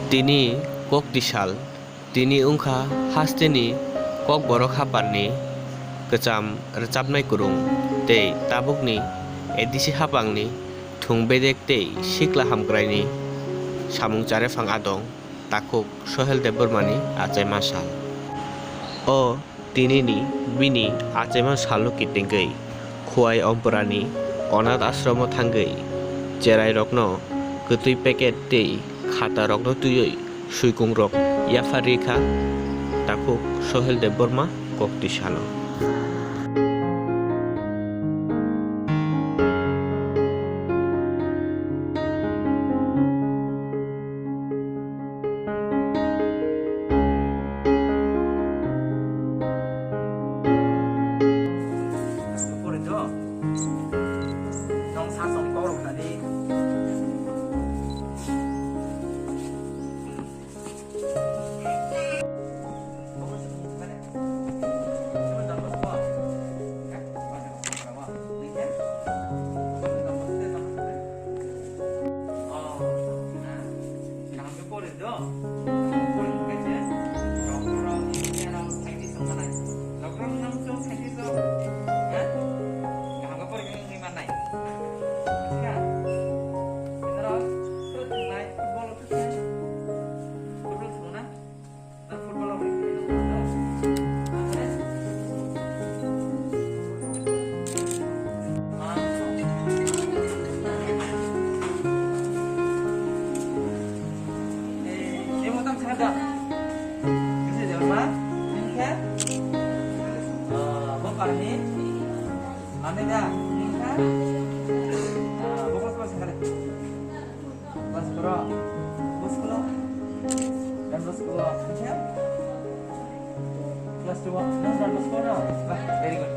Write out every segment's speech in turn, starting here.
Tini kok disal, tini ungkha hasteni kok borok haparni kecam recapnai kurung tei tabukni edisi hapangni thungbedek tei sikla hamkraini samung charefang adong takuk Sohel Debormani achai sal. O tinini bini achai salu kitingei khuai omporani onath ashromo thangei cherai rokno kutui packet tei khata rokno tuyoi suikung rok yafari kha takuk Sohel Deborma kok disalo. Kelas 2, very good.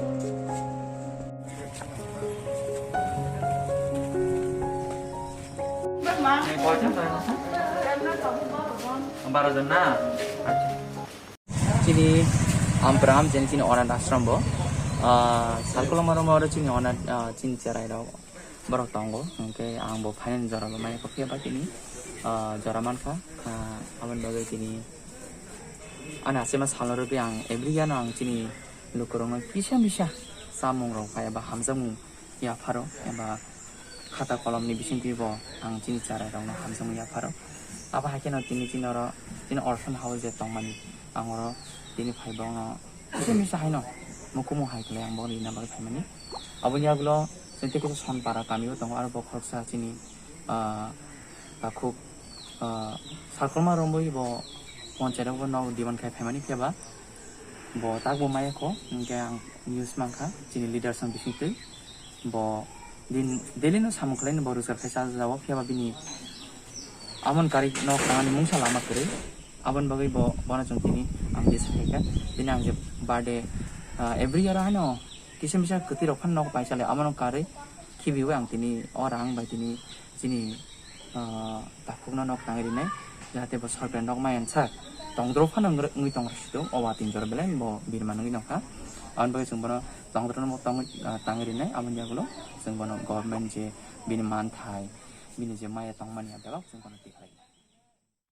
Baru na. Sini Abraham jadi sini orang asram bo. Salkulo maro sini orang sini cerai do. Baru tanggo, oke, ang bo panen jara lo main kopi apa sini? Jaraman kah? Awan bagai sini. Anak saya mas halor yang every year nang sini lukurong bisa samung rong kayak bah hamzamu ya paro ya bah kata kolom ni bisin tibo ang sini cara rong hamzamu ya paro apa haknya tini orphan house ya tongman ang oro tini pai bong no bisa hai no mukumu hai kle ang bong ni nambah pai mani abunya gulo sente ko son para kami tong aro bokok sa sini takuk salkulma rombo bo Moncera ko no diwan kai family kya ba bo tak bo mai ko ngka news mangka chini leader sang bisite bo din delino samukhlain bo rusar phesa jawa kya ba bini amon kari no kangan mungsa lama kare abon bagai bo bona chungtini ang dis pheka din ang je birthday every year ano kisem bisa keti rokhan no paisale amon kare khibiwe ang tini orang bai tini chini takukno nok tangeri nai jahate bo sarpen nok mayan sa tongdro phanang ngi tong rasido owa tinjor belen bo birman ngi nokha an bagai sungbono tongdro no tong tangeri nai amon jagulo sungbono government je bini man thai bini je maya tongmani abelok sungbono tikhai